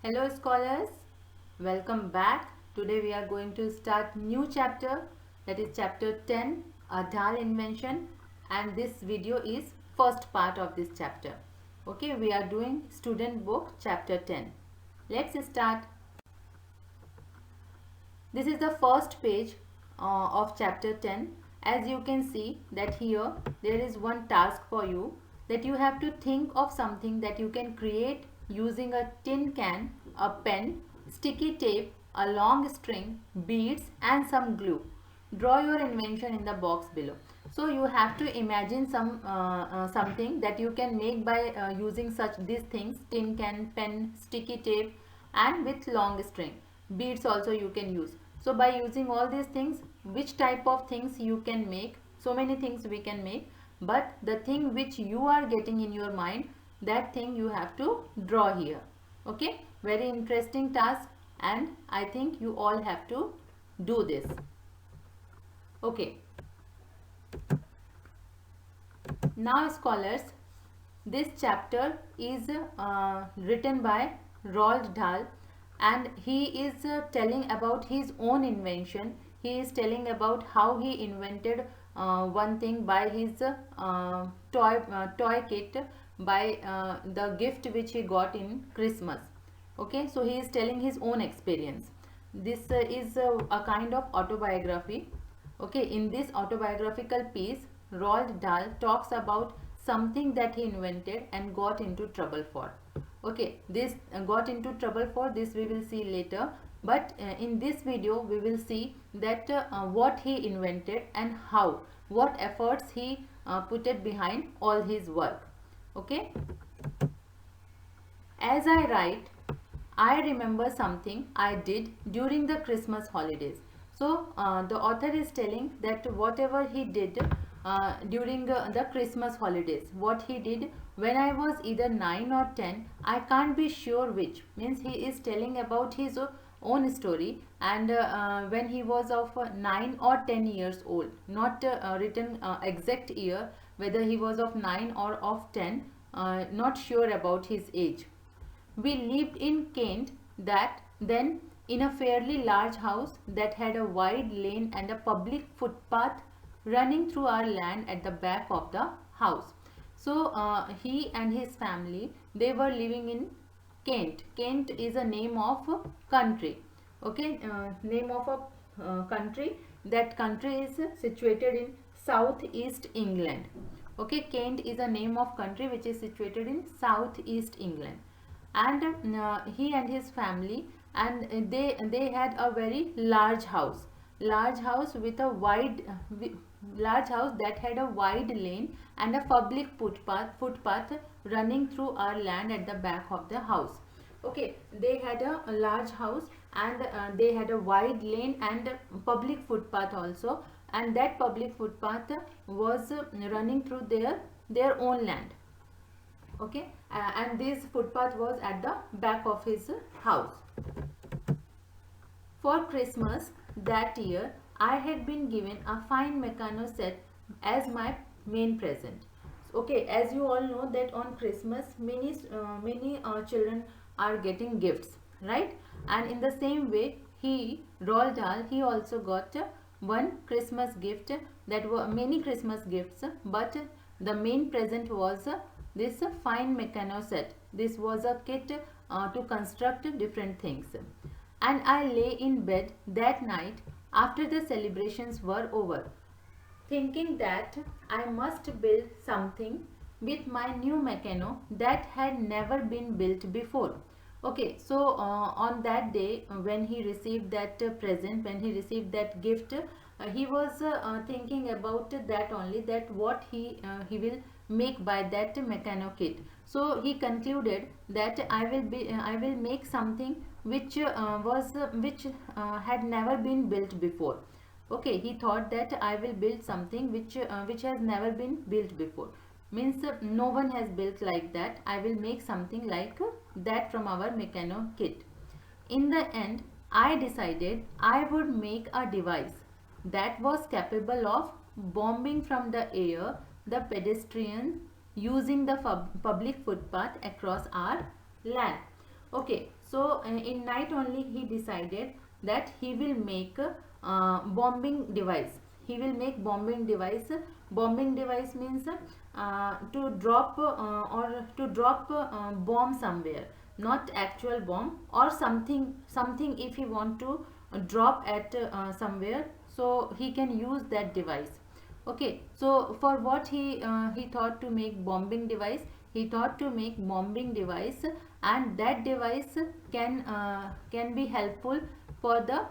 Hello scholars, welcome back. Today we are going to start new chapter, that is chapter 10, a Dal invention, and this video is first part of this chapter. Okay, we are doing student book chapter 10. Let's start. This is the first page of chapter 10. As you can see that here there is one task for you, that you have to think of something that you can create using a tin can, a pen, sticky tape, a long string, beads and some glue. Draw your invention in the box below. So you have to imagine something that you can make by using such these things: tin can, pen, sticky tape and with long string. Beads also you can use. So by using all these things, which type of things you can make? So many things we can make, but the thing which you are getting in your mind, that thing you have to draw here. Okay, very interesting task, and I think you all have to do this. Okay, now scholars, this chapter is written by Roald Dahl, and he is telling about his own invention. He is telling about how he invented one thing by his toy kit, by the gift which he got in Christmas. Okay, so he is telling his own experience. This is a kind of autobiography. Okay, in this autobiographical piece, Roald Dahl talks about something that he invented and got into trouble for. Okay, this got into trouble for this we will see later, but in this video we will see that what he invented and how, what efforts he put it behind all his work. Okay, as I write, I remember something I did during the Christmas holidays. So the author is telling that whatever he did during the Christmas holidays, what he did when I was either 9 or 10, I can't be sure which. Means he is telling about his own story, and when he was of 9 or 10 years old, not written exact year, whether he was of 9 or of 10, not sure about his age. We lived in Kent that then, in a fairly large house that had a wide lane and a public footpath running through our land at the back of the house. So he and his family, they were living in Kent. Kent is a name of a country. Okay, name of a country. That country is situated in southeast England. Okay, Kent is a name of country which is situated in southeast England, and he and his family, and they had a very large house with a wide large house that had a wide lane and a public footpath running through our land at the back of the house. Okay, they had a large house, and they had a wide lane and a public footpath also, and that public footpath was running through their own land. Okay, and this footpath was at the back of his house. For Christmas that year, I had been given a fine Meccano set as my main present. Okay, as you all know that on Christmas many children are getting gifts, right? And in the same way, Roald Dahl, he also got one Christmas gift. That were many Christmas gifts, but the main present was this fine Meccano set. This was a kit to construct different things. And I lay in bed that night after the celebrations were over, thinking that I must build something with my new Meccano that had never been built before. Okay, so on that day when he received that present, when he received that gift, he was thinking about that only, that what he will make by that Meccano kit. So he concluded that I will make something which had never been built before. Okay, he thought that I will build something which has never been built before. Means no one has built like that. I will make something like that from our Meccano kit. In the end, I decided I would make a device that was capable of bombing from the air the pedestrian using the public footpath across our land. Okay, So in night only he decided that he will make bombing device. He will make bombing device. Bombing device means to drop or to drop bomb somewhere, not actual bomb, or something if he want to drop at somewhere, so he can use that device. Okay, so for what he thought to make bombing device, he thought to make bombing device, and that device can be helpful for the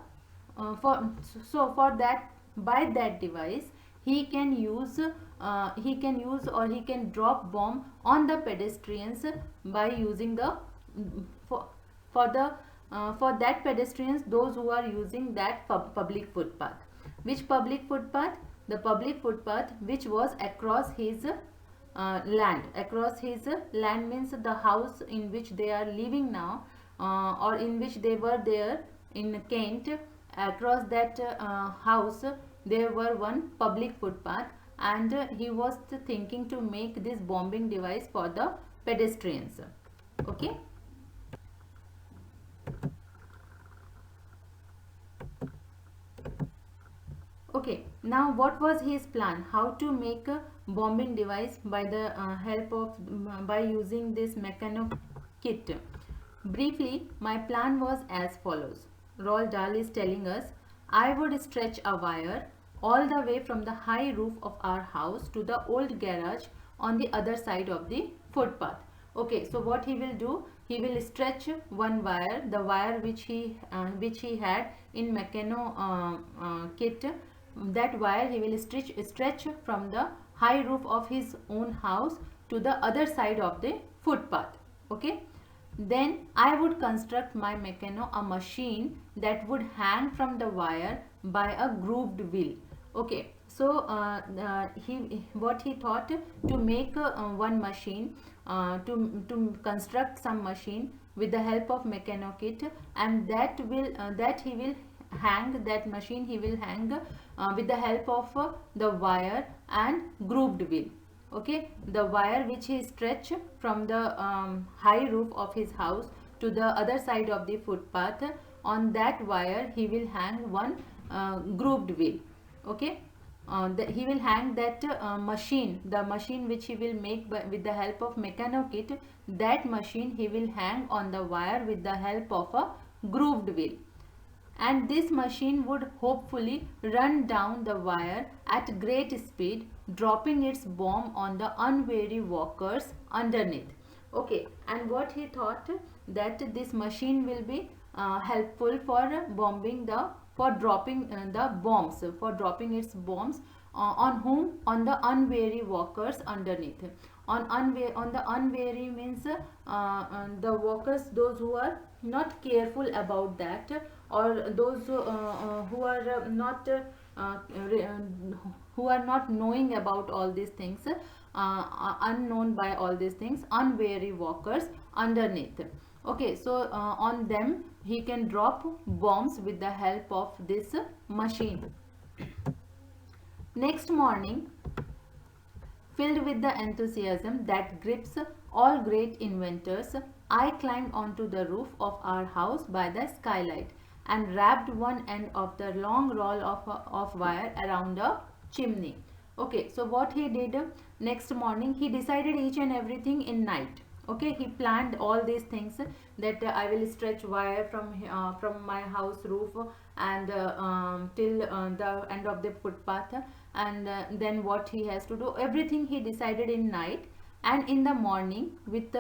for so for that, by that device he can use or he can drop bomb on the pedestrians by using the for for the for that pedestrians, those who are using that public footpath. Which public footpath? The public footpath which was across his land. Across his land means the house in which they are living now, or in which they were there in Kent. Across that house there were one public footpath, and he was thinking to make this bombing device for the pedestrians. Okay. Okay, now what was his plan? How to make a bombing device by the help of by using this mechano kit. Briefly, my plan was as follows. Roald Dahl is telling us, I would stretch a wire all the way from the high roof of our house to the old garage on the other side of the footpath. Okay, so what he will do? He will stretch one wire, the wire which he had in mechano kit. That wire he will stretch from the high roof of his own house to the other side of the footpath. Okay. Then I would construct my mechano, a machine that would hang from the wire by a grooved wheel. Okay, so what he thought to make one machine, to construct some machine with the help of mechano kit, and that he will hang, that machine he will hang with the help of the wire and grooved wheel. Okay, the wire which he stretched from the high roof of his house to the other side of the footpath, on that wire he will hang one grooved wheel. Okay, he will hang that machine, the machine which he will make with the help of mechano kit. That machine he will hang on the wire with the help of a grooved wheel, and this machine would hopefully run down the wire at great speed, dropping its bomb on the unwary walkers underneath. Okay, and what he thought, that this machine will be helpful for bombing the for dropping the bombs, for dropping its bombs on whom? On the unwary walkers underneath. On the unwary means the walkers, those who are not careful about that, or those who are not who are not knowing about all these things, unknown by all these things, unwary walkers underneath. Okay, so on them he can drop bombs with the help of this machine. Next morning, filled with the enthusiasm that grips all great inventors, I climbed onto the roof of our house by the skylight and wrapped one end of the long roll of wire around a chimney. Okay, so what he did, next morning he decided each and everything in night. Okay, he planned all these things, that I will stretch wire from my house roof and till the end of the footpath, and then what he has to do, everything he decided in night. And in the morning, with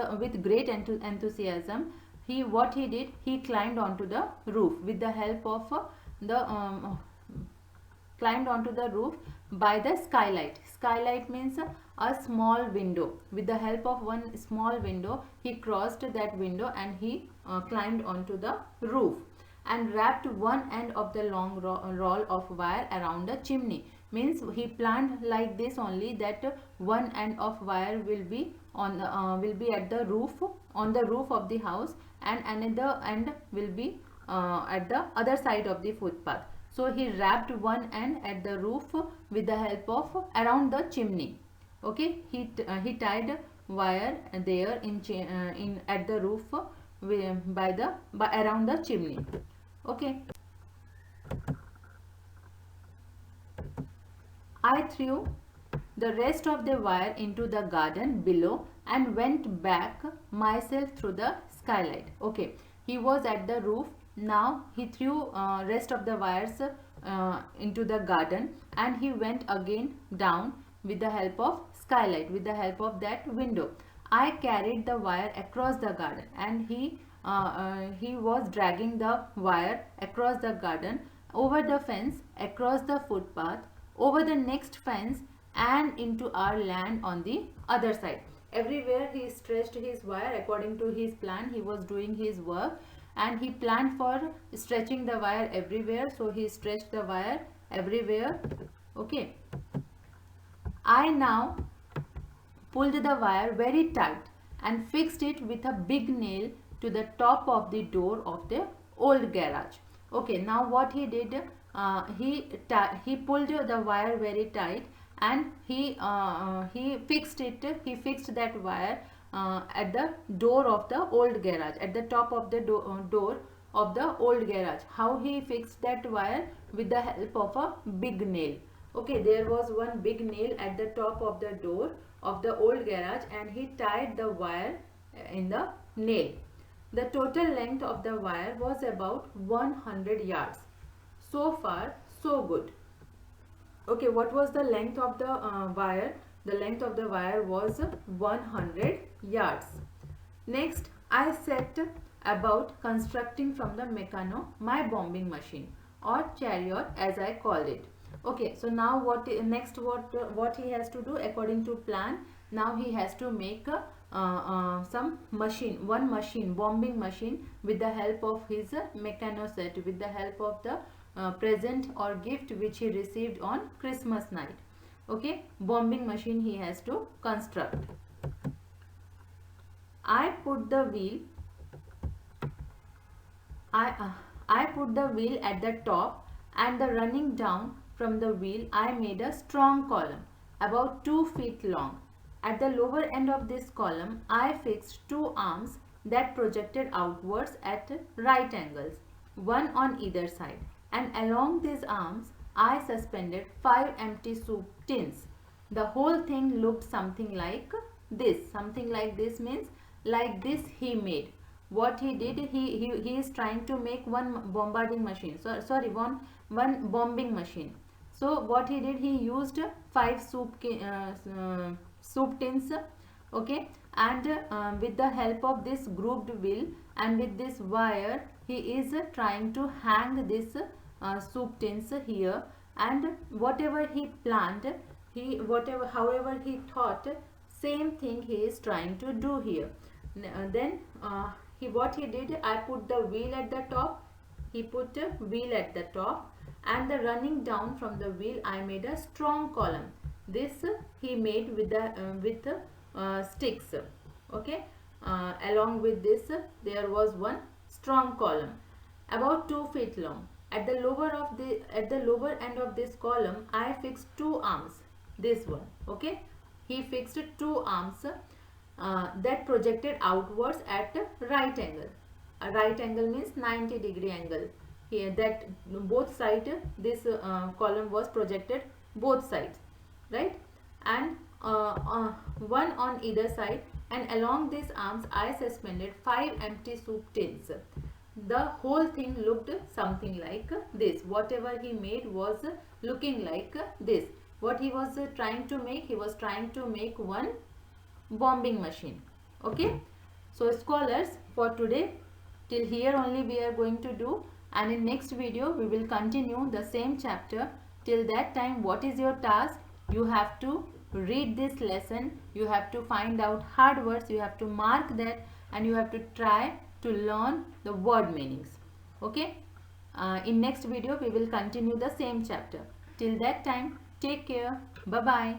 great enthusiasm, what he did, he climbed onto the roof with the help of the climbed onto the roof by the skylight. Skylight means a small window. With the help of one small window, he crossed that window and he climbed onto the roof and wrapped one end of the long roll of wire around the chimney. Means he planned like this only, that one end of wire will be on will be at the roof, on the roof of the house, and another end will be at the other side of the footpath. So he wrapped one end at the roof with the help of around the chimney. Okay, he tied wire there in at the roof around the chimney. Okay. I threw the rest of the wire into the garden below and went back myself through the skylight. Okay, he was at the roof. Now he threw rest of the wires into the garden, and he went again down with the help of skylight, with the help of that window. I carried the wire across the garden, and he was dragging the wire across the garden, over the fence, across the footpath, over the next fence, and into our land on the other side. Everywhere he stretched his wire according to his plan. He was doing his work and he planned for stretching the wire everywhere. So he stretched the wire everywhere. Okay. I now pulled the wire very tight and fixed it with a big nail to the top of the door of the old garage. Okay, now what he did, he pulled the wire very tight, and he fixed that wire at the door of the old garage, at the top of the door of the old garage. How he fixed that wire? With the help of a big nail. Okay, there was one big nail at the top of the door of the old garage, and he tied the wire in the nail. The total length of the wire was about 100 yards. So far, so good. Okay, what was the length of the wire? The length of the wire was 100 yards. Next, I set about constructing from the Meccano my bombing machine, or chariot as I called it. Okay, so now what he has to do according to plan? Now he has to make some machine, bombing machine, with the help of his Meccano set, with the help of the present or gift which he received on Christmas night. Okay, bombing machine he has to construct. I put the wheel at the top, and the running down from the wheel I made a strong column about 2 feet long. At the lower end of this column I fixed 2 arms that projected outwards at right angles, one on either side, and along these arms I suspended 5 empty soup tins. The whole thing looked something like this. Something like this means like this he made. What he did, he is trying to make one bombarding machine. So sorry, one bombing machine. So what he did, he used 5 soup tins. Okay, and with the help of this grouped wheel and with this wire, he is trying to hang this soup tins here, and whatever he planned, however he thought, same thing he is trying to do here. Then what he did, I put the wheel at the top, he put a wheel at the top, and the running down from the wheel I made a strong column. This he made with the sticks. Okay, along with this there was one strong column about 2 feet long. At the lower end of this column I fixed 2 arms. This one. Okay, he fixed 2 arms that projected outwards at a right angle. A right angle means 90-degree angle. Here, that both sides, this column was projected both sides, right? And one on either side, and along these arms I suspended 5 empty soup tins. The whole thing looked something like this. Whatever he made was looking like this. What he was trying to make? He was trying to make one bombing machine. Okay, so scholars, for today till here only we are going to do, and in next video we will continue the same chapter. Till that time, what is your task? You have to read this lesson, you have to find out hard words, you have to mark that, and you have to try to learn the word meanings. Okay, in next video we will continue the same chapter. Till that time, take care. Bye bye.